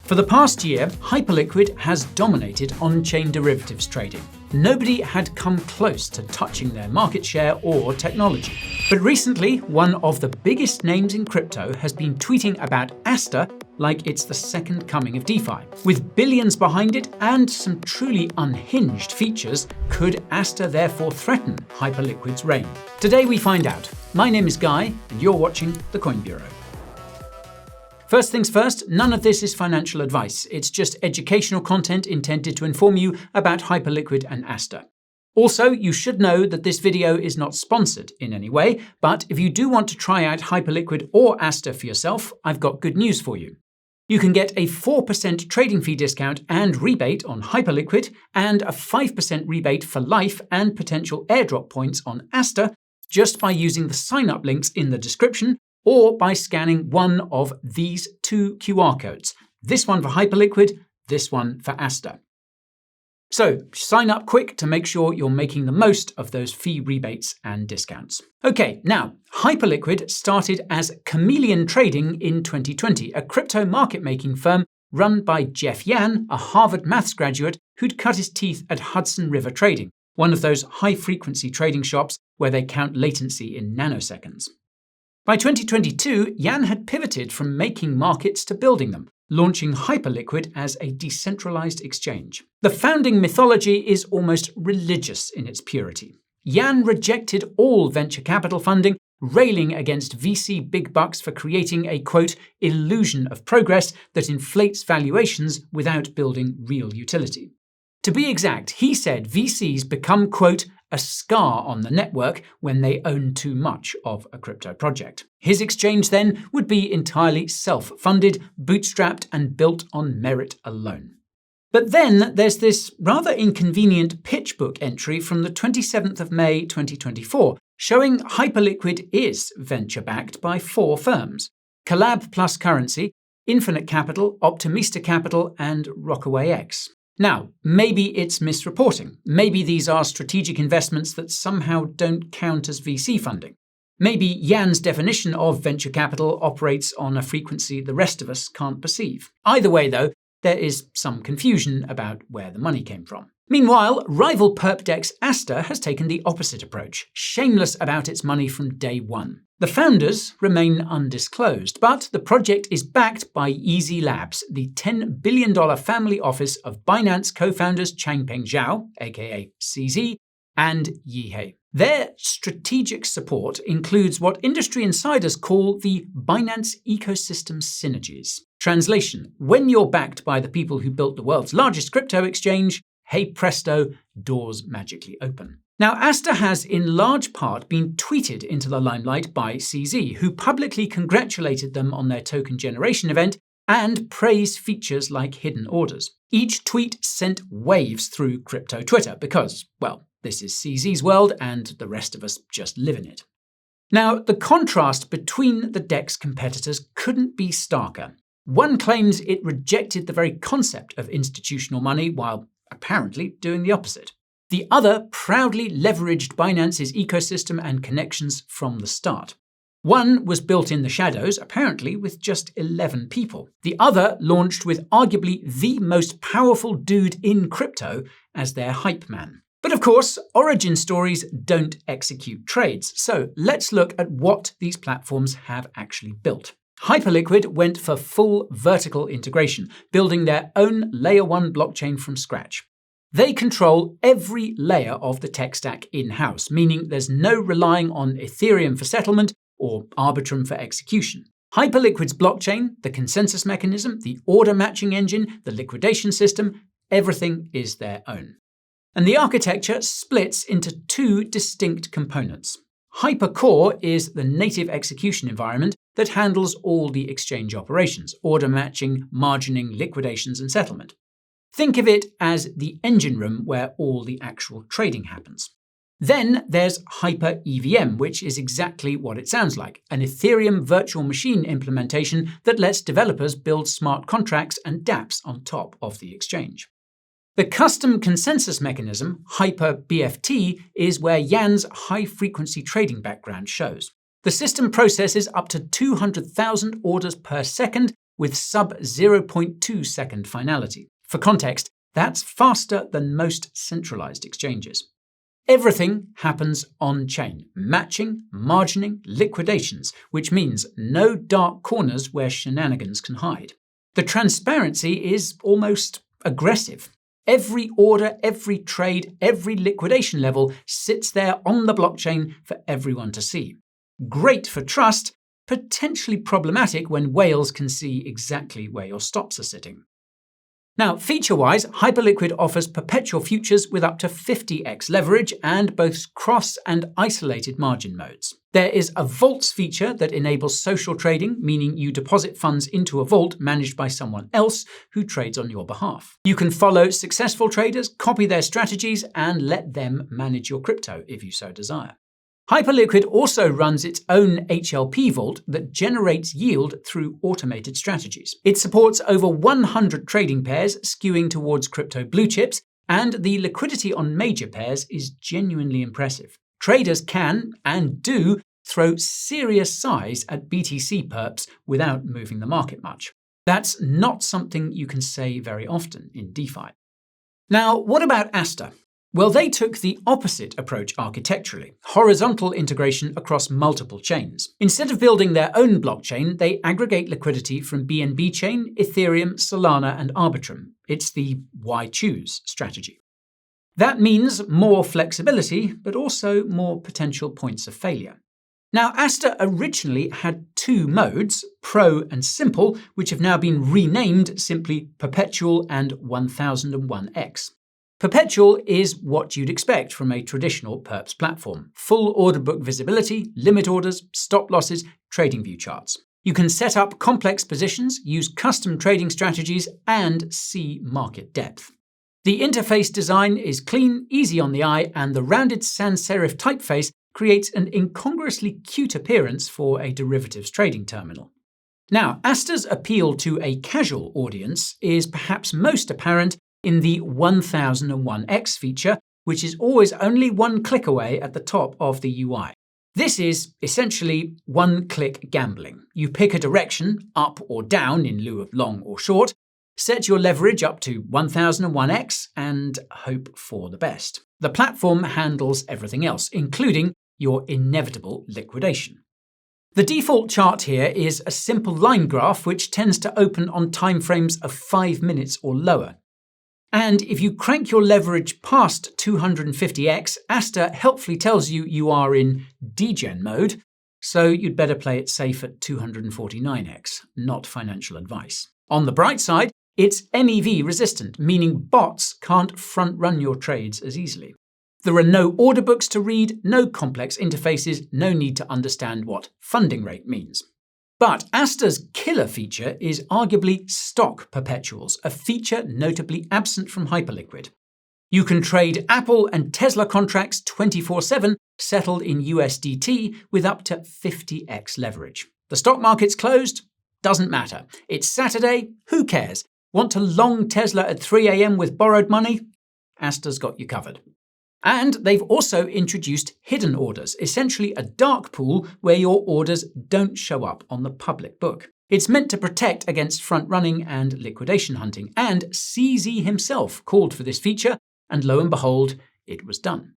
For the past year, Hyperliquid has dominated on-chain derivatives trading. Nobody had come close to touching their market share or technology. But recently, one of the biggest names in crypto has been tweeting about Aster like it's the second coming of DeFi. With billions behind it and some truly unhinged features, could Aster therefore threaten Hyperliquid's reign? Today we find out. My name is Guy, and you're watching The Coin Bureau. First things first, none of this is financial advice. It's just educational content intended to inform you about Hyperliquid and Aster. Also, you should know that this video is not sponsored in any way, but if you do want to try out Hyperliquid or Aster for yourself, I've got good news for you. You can get a 4% trading fee discount and rebate on Hyperliquid and a 5% rebate for life and potential airdrop points on Aster just by using the sign-up links in the description or by scanning one of these two QR codes. This one for Hyperliquid, this one for Aster. So sign up quick to make sure you're making the most of those fee rebates and discounts. Okay, now, Hyperliquid started as Chameleon Trading in 2020, a crypto market-making firm run by Jeff Yan, a Harvard maths graduate who'd cut his teeth at Hudson River Trading, one of those high-frequency trading shops where they count latency in nanoseconds. By 2022, Yan had pivoted from making markets to building them, launching Hyperliquid as a decentralized exchange. The founding mythology is almost religious in its purity. Yan rejected all venture capital funding, railing against VC big bucks for creating a, quote, illusion of progress that inflates valuations without building real utility. To be exact, he said VCs become, quote, a scar on the network when they own too much of a crypto project. His exchange then would be entirely self-funded, bootstrapped, and built on merit alone. But then there's this rather inconvenient pitch book entry from the 27th of May 2024, showing Hyperliquid is venture-backed by 4 firms: Collab Plus Currency, Infinite Capital, Optimista Capital, and Rockaway X. Now, maybe it's misreporting. Maybe these are strategic investments that somehow don't count as VC funding. Maybe Yan's definition of venture capital operates on a frequency the rest of us can't perceive. Either way, though, there is some confusion about where the money came from. Meanwhile, rival perpdex Aster has taken the opposite approach, shameless about its money from day one. The founders remain undisclosed, but the project is backed by Easy Labs, the $10 billion family office of Binance co-founders Changpeng Zhao, aka CZ, and Yihei. Their strategic support includes what industry insiders call the Binance ecosystem synergies. Translation: when you're backed by the people who built the world's largest crypto exchange, hey presto, doors magically open. Now, Aster has in large part been tweeted into the limelight by CZ, who publicly congratulated them on their token generation event and praised features like hidden orders. Each tweet sent waves through crypto Twitter because, well, this is CZ's world and the rest of us just live in it. Now, the contrast between the DEX competitors couldn't be starker. One claims it rejected the very concept of institutional money while apparently doing the opposite. The other proudly leveraged Binance's ecosystem and connections from the start. One was built in the shadows, apparently with just 11 people. The other launched with arguably the most powerful dude in crypto as their hype man. But of course, origin stories don't execute trades, so let's look at what these platforms have actually built. Hyperliquid went for full vertical integration, building their own Layer 1 blockchain from scratch. They control every layer of the tech stack in-house, meaning there's no relying on Ethereum for settlement or Arbitrum for execution. Hyperliquid's blockchain, the consensus mechanism, the order matching engine, the liquidation system, everything is their own. And the architecture splits into 2 distinct components. Hypercore is the native execution environment that handles all the exchange operations: order matching, margining, liquidations, and settlement. Think of it as the engine room where all the actual trading happens. Then there's Hyper EVM, which is exactly what it sounds like, an Ethereum virtual machine implementation that lets developers build smart contracts and dApps on top of the exchange. The custom consensus mechanism, Hyper BFT, is where Yan's high-frequency trading background shows. The system processes up to 200,000 orders per second, with sub 0.2 second finality. For context, that's faster than most centralized exchanges. Everything happens on-chain: matching, margining, liquidations, which means no dark corners where shenanigans can hide. The transparency is almost aggressive. Every order, every trade, every liquidation level sits there on the blockchain for everyone to see. Great for trust, potentially problematic when whales can see exactly where your stops are sitting. Now, feature-wise, Hyperliquid offers perpetual futures with up to 50x leverage and both cross and isolated margin modes. There is a vaults feature that enables social trading, meaning you deposit funds into a vault managed by someone else who trades on your behalf. You can follow successful traders, copy their strategies, and let them manage your crypto if you so desire. Hyperliquid also runs its own HLP vault that generates yield through automated strategies. It supports over 100 trading pairs skewing towards crypto blue chips, and the liquidity on major pairs is genuinely impressive. Traders can, and do, throw serious size at BTC perps without moving the market much. That's not something you can say very often in DeFi. Now, what about Aster? Well, they took the opposite approach architecturally: horizontal integration across multiple chains. Instead of building their own blockchain, they aggregate liquidity from BNB Chain, Ethereum, Solana, and Arbitrum. It's the why choose strategy. That means more flexibility, but also more potential points of failure. Now, Aster originally had two modes, Pro and Simple, which have now been renamed simply Perpetual and 1001x. Perpetual is what you'd expect from a traditional perps platform: full order book visibility, limit orders, stop losses, trading view charts. You can set up complex positions, use custom trading strategies, and see market depth. The interface design is clean, easy on the eye, and the rounded sans serif typeface creates an incongruously cute appearance for a derivatives trading terminal. Now, Aster's appeal to a casual audience is perhaps most apparent in the 1001x feature, which is always only one click away at the top of the UI. This is essentially one-click gambling. You pick a direction, up or down in lieu of long or short, set your leverage up to 1001x, and hope for the best. The platform handles everything else, including your inevitable liquidation. The default chart here is a simple line graph which tends to open on timeframes of 5 minutes or lower. And if you crank your leverage past 250x, Aster helpfully tells you you are in degen mode, so you'd better play it safe at 249x, not financial advice. On the bright side, it's MEV resistant, meaning bots can't front-run your trades as easily. There are no order books to read, no complex interfaces, no need to understand what funding rate means. But Aster's killer feature is arguably stock perpetuals, a feature notably absent from Hyperliquid. You can trade Apple and Tesla contracts 24/7, settled in USDT, with up to 50x leverage. The stock market's closed? Doesn't matter. It's Saturday? Who cares? Want to long Tesla at 3 a.m. with borrowed money? Aster's got you covered. And they've also introduced hidden orders, essentially a dark pool where your orders don't show up on the public book. It's meant to protect against front-running and liquidation hunting, and CZ himself called for this feature, and lo and behold, it was done.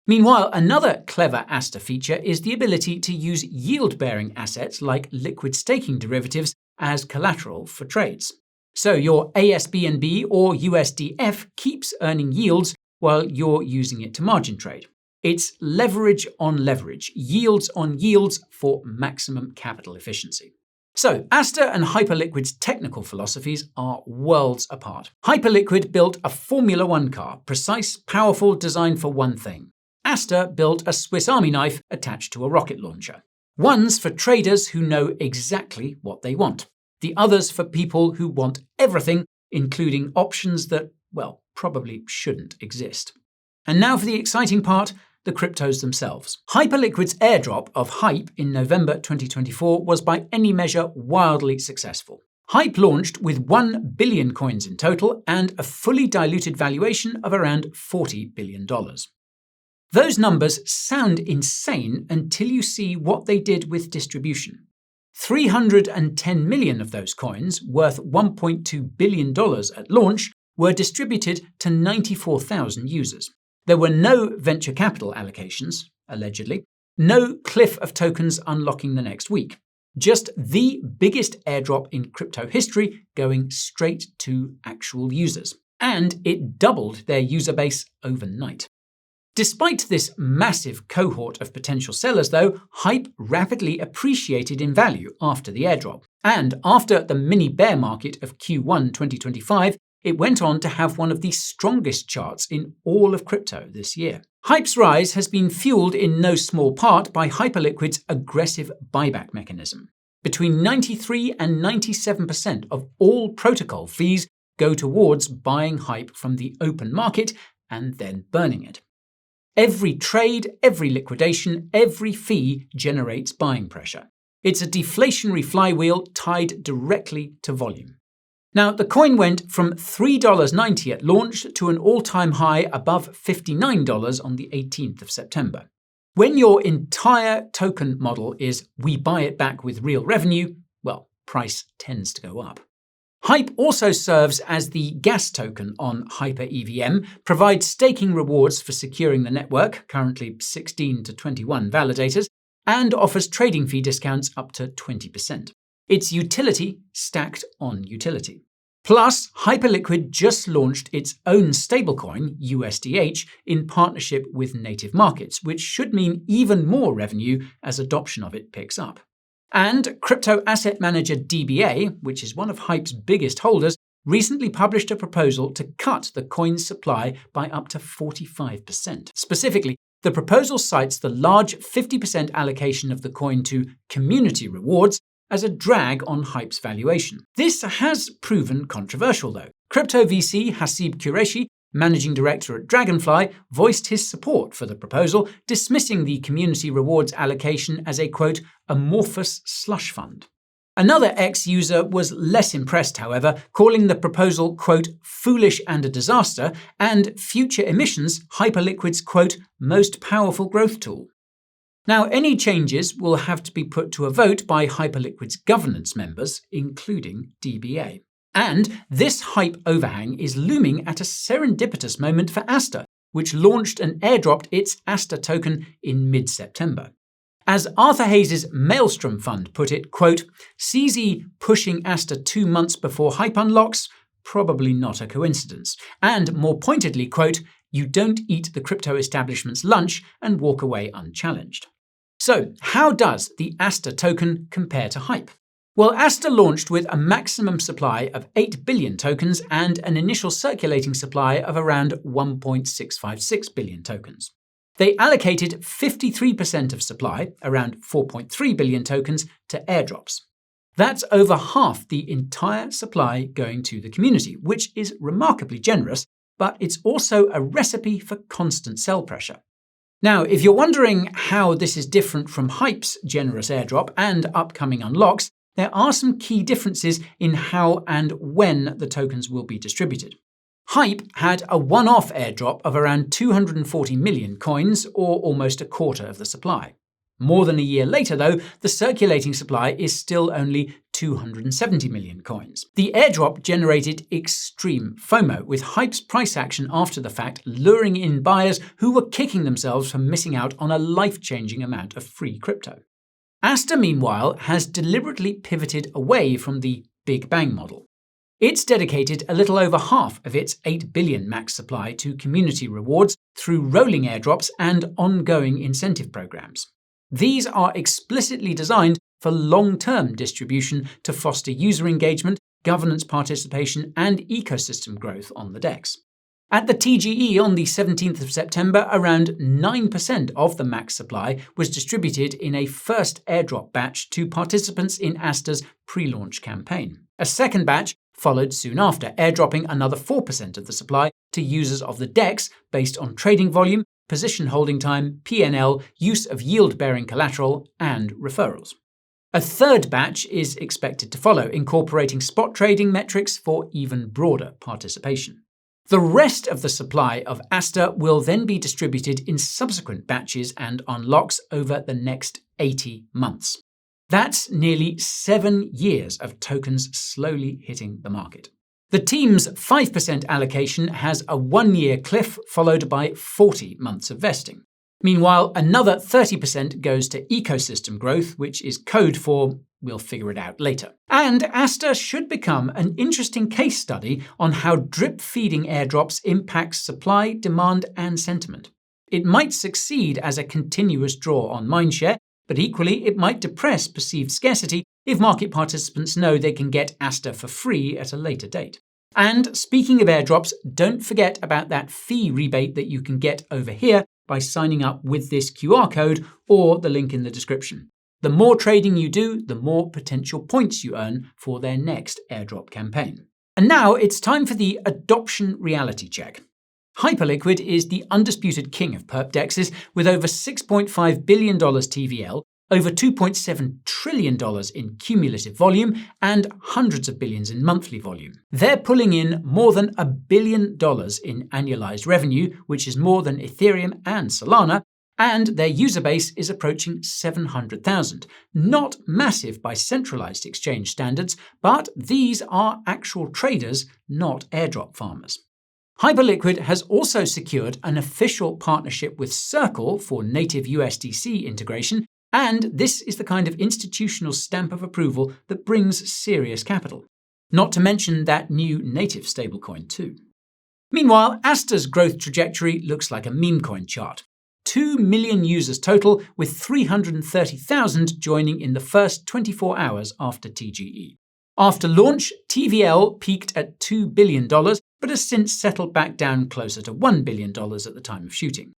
Meanwhile, another clever Aster feature is the ability to use yield-bearing assets like liquid staking derivatives as collateral for trades. So your ASBNB or USDF keeps earning yields while you're using it to margin trade. It's leverage on leverage, yields on yields for maximum capital efficiency. So, Aster and Hyperliquid's technical philosophies are worlds apart. Hyperliquid built a Formula One car, precise, powerful, designed for one thing. Aster built a Swiss Army knife attached to a rocket launcher. One's for traders who know exactly what they want. The other's for people who want everything, including options that, well, probably shouldn't exist. And now for the exciting part, the cryptos themselves. Hyperliquid's airdrop of Hype in November 2024 was by any measure wildly successful. Hype launched with 1 billion coins in total and a fully diluted valuation of around $40 billion. Those numbers sound insane until you see what they did with distribution. $310 million of those coins, worth $1.2 billion at launch, were distributed to 94,000 users. There were no venture capital allocations, allegedly, no cliff of tokens unlocking the next week. Just the biggest airdrop in crypto history going straight to actual users. And it doubled their user base overnight. Despite this massive cohort of potential sellers, though, Hype rapidly appreciated in value after the airdrop. And after the mini bear market of Q1 2025, it went on to have one of the strongest charts in all of crypto this year. Hype's rise has been fueled in no small part by Hyperliquid's aggressive buyback mechanism. Between 93 and 97% of all protocol fees go towards buying Hype from the open market and then burning it. Every trade, every liquidation, every fee generates buying pressure. It's a deflationary flywheel tied directly to volume. Now, the coin went from $3.90 at launch to an all-time high above $59 on the 18th of September. When your entire token model is we buy it back with real revenue, well, price tends to go up. Hype also serves as the gas token on Hyper EVM, provides staking rewards for securing the network, currently 16 to 21 validators, and offers trading fee discounts up to 20%. It's utility stacked on utility. Plus, Hyperliquid just launched its own stablecoin, USDH, in partnership with native markets, which should mean even more revenue as adoption of it picks up. And crypto asset manager DBA, which is one of Hype's biggest holders, recently published a proposal to cut the coin's supply by up to 45%. Specifically, the proposal cites the large 50% allocation of the coin to community rewards as a drag on Hype's valuation. This has proven controversial, though. Crypto VC Hasib Qureshi, managing director at Dragonfly, voiced his support for the proposal, dismissing the community rewards allocation as a, quote, amorphous slush fund. Another ex-user was less impressed, however, calling the proposal, quote, foolish and a disaster, and future emissions Hyperliquid's, quote, most powerful growth tool. Now, any changes will have to be put to a vote by Hyperliquid's governance members, including DBA. And this Hype overhang is looming at a serendipitous moment for Aster, which launched and airdropped its Aster token in mid-September. As Arthur Hayes' Maelstrom Fund put it, quote, CZ pushing Aster 2 months before Hype unlocks? Probably not a coincidence. And more pointedly, quote, you don't eat the crypto establishment's lunch and walk away unchallenged. So, how does the Aster token compare to Hype? Well, Aster launched with a maximum supply of 8 billion tokens and an initial circulating supply of around 1.656 billion tokens. They allocated 53% of supply, around 4.3 billion tokens, to airdrops. That's over half the entire supply going to the community, which is remarkably generous, but it's also a recipe for constant sell pressure. Now, if you're wondering how this is different from Hype's generous airdrop and upcoming unlocks, there are some key differences in how and when the tokens will be distributed. Hype had a one-off airdrop of around 240 million coins, or almost a quarter of the supply. More than a year later, though, the circulating supply is still only 270 million coins. The airdrop generated extreme FOMO, with Hype's price action after the fact luring in buyers who were kicking themselves for missing out on a life-changing amount of free crypto. Aster, meanwhile, has deliberately pivoted away from the Big Bang model. It's dedicated a little over half of its 8 billion max supply to community rewards through rolling airdrops and ongoing incentive programs. These are explicitly designed for long-term distribution to foster user engagement, governance participation, and ecosystem growth on the DEX. At the TGE on the 17th of September, around 9% of the max supply was distributed in a first airdrop batch to participants in Aster's pre-launch campaign. A second batch followed soon after, airdropping another 4% of the supply to users of the DEX based on trading volume, position holding time, P&L, use of yield-bearing collateral, and referrals. A third batch is expected to follow, incorporating spot trading metrics for even broader participation. The rest of the supply of Aster will then be distributed in subsequent batches and unlocks over the next 80 months. That's nearly 7 years of tokens slowly hitting the market. The team's 5% allocation has a 1-year cliff followed by 40 months of vesting. Meanwhile, another 30% goes to ecosystem growth, which is code for we'll figure it out later. And Aster should become an interesting case study on how drip-feeding airdrops impacts supply, demand, and sentiment. It might succeed as a continuous draw on mindshare, but equally it might depress perceived scarcity if market participants know they can get Aster for free at a later date. And speaking of airdrops, don't forget about that fee rebate that you can get over here by signing up with this QR code or the link in the description. The more trading you do, the more potential points you earn for their next airdrop campaign. And now it's time for the adoption reality check. Hyperliquid is the undisputed king of perp dexes with over $6.5 billion TVL, over $2.7 trillion in cumulative volume, and hundreds of billions in monthly volume. They're pulling in more than $1 billion in annualized revenue, which is more than Ethereum and Solana, and their user base is approaching 700,000. Not massive by centralized exchange standards, but these are actual traders, not airdrop farmers. Hyperliquid has also secured an official partnership with Circle for native USDC integration, and this is the kind of institutional stamp of approval that brings serious capital. Not to mention that new native stablecoin too. Meanwhile, Aster's growth trajectory looks like a meme coin chart. 2 million users total, with 330,000 joining in the first 24 hours after TGE. After launch, TVL peaked at $2 billion, but has since settled back down closer to $1 billion at the time of shooting.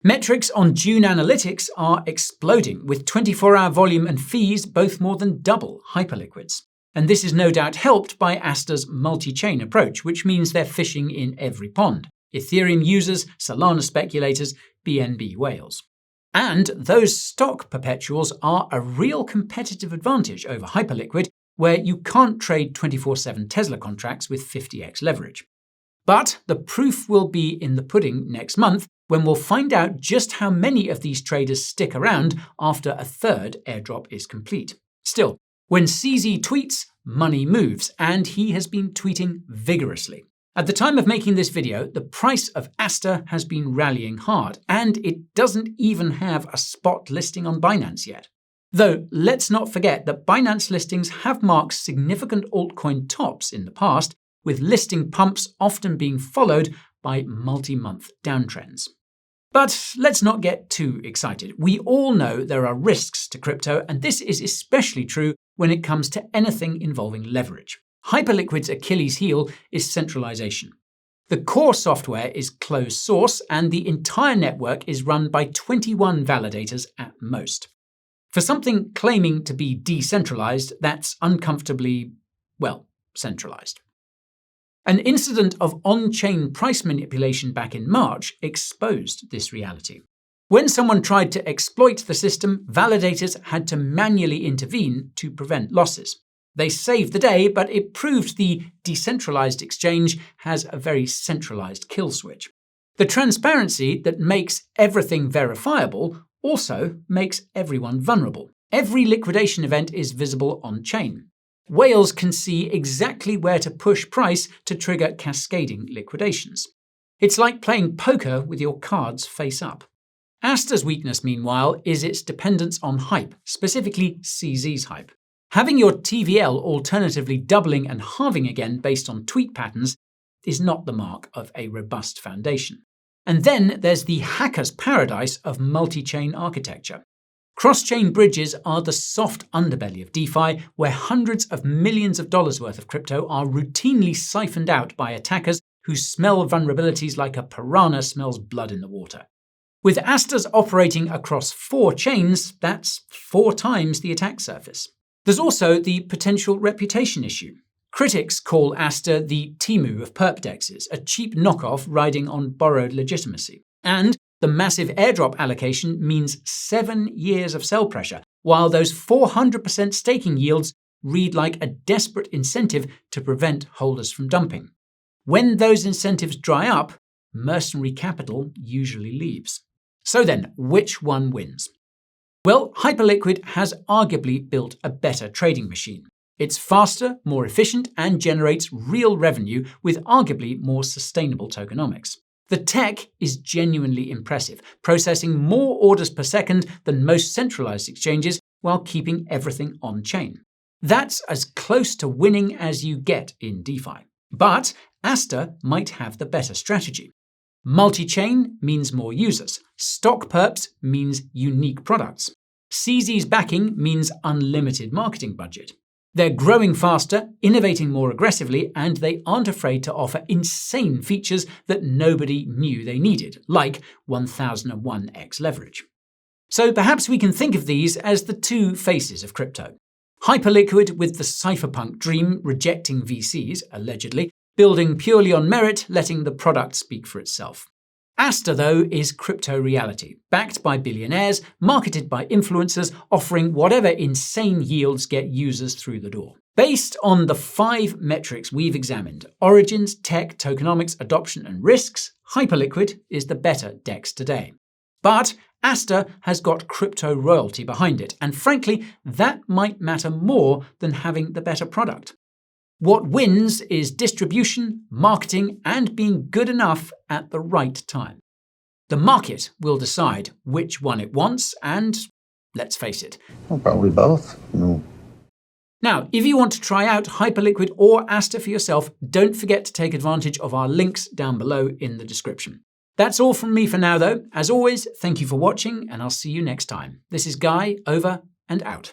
Metrics on June analytics are exploding, with 24-hour volume and fees both more than double Hyperliquid's. And this is no doubt helped by Aster's multi-chain approach, which means they're fishing in every pond. Ethereum users, Solana speculators, BNB whales. And those stock perpetuals are a real competitive advantage over Hyperliquid, where you can't trade 24/7 Tesla contracts with 50x leverage. But the proof will be in the pudding next month, when we'll find out just how many of these traders stick around after a third airdrop is complete. Still, when CZ tweets, money moves, and he has been tweeting vigorously. At the time of making this video, the price of Aster has been rallying hard, and it doesn't even have a spot listing on Binance yet. Though, let's not forget that Binance listings have marked significant altcoin tops in the past, with listing pumps often being followed by multi-month downtrends. But let's not get too excited. We all know there are risks to crypto, and this is especially true when it comes to anything involving leverage. Hyperliquid's Achilles heel is centralization. The core software is closed source, and the entire network is run by 21 validators at most. For something claiming to be decentralized, that's uncomfortably, well, centralized. An incident of on-chain price manipulation back in March exposed this reality. When someone tried to exploit the system, validators had to manually intervene to prevent losses. They saved the day, but it proved the decentralized exchange has a very centralized kill switch. The transparency that makes everything verifiable also makes everyone vulnerable. Every liquidation event is visible on-chain. Whales can see exactly where to push price to trigger cascading liquidations. It's like playing poker with your cards face up. Aster's weakness, meanwhile, is its dependence on hype, specifically CZ's hype. Having your TVL alternatively doubling and halving again based on tweet patterns is not the mark of a robust foundation. And then there's the hacker's paradise of multi-chain architecture. Cross-chain bridges are the soft underbelly of DeFi, where hundreds of millions of dollars worth of crypto are routinely siphoned out by attackers who smell vulnerabilities like a piranha smells blood in the water. With Aster's operating across 4 chains, that's 4 times the attack surface. There's also the potential reputation issue. Critics call Aster the Temu of perp dexes, a cheap knockoff riding on borrowed legitimacy. And the massive airdrop allocation means 7 years of sell pressure, while those 400% staking yields read like a desperate incentive to prevent holders from dumping. When those incentives dry up, mercenary capital usually leaves. So then, which one wins? Well, Hyperliquid has arguably built a better trading machine. It's faster, more efficient, and generates real revenue with arguably more sustainable tokenomics. The tech is genuinely impressive, processing more orders per second than most centralized exchanges while keeping everything on-chain. That's as close to winning as you get in DeFi. But Aster might have the better strategy. Multi-chain means more users. Stock perps means unique products. CZ's backing means unlimited marketing budget. They're growing faster, innovating more aggressively, and they aren't afraid to offer insane features that nobody knew they needed, like 1001x leverage. So perhaps we can think of these as the two faces of crypto. Hyperliquid with the cypherpunk dream rejecting VCs, allegedly, building purely on merit, letting the product speak for itself. Aster, though, is crypto reality, backed by billionaires, marketed by influencers, offering whatever insane yields get users through the door. Based on the 5 metrics we've examined – origins, tech, tokenomics, adoption, and risks – Hyperliquid is the better DEX today. But Aster has got crypto royalty behind it, and frankly, that might matter more than having the better product. What wins is distribution, marketing, and being good enough at the right time. The market will decide which one it wants, and let's face it. Well, probably both. No. Now, if you want to try out Hyperliquid or Aster for yourself, don't forget to take advantage of our links down below in the description. That's all from me for now, though. As always, thank you for watching, and I'll see you next time. This is Guy, over and out.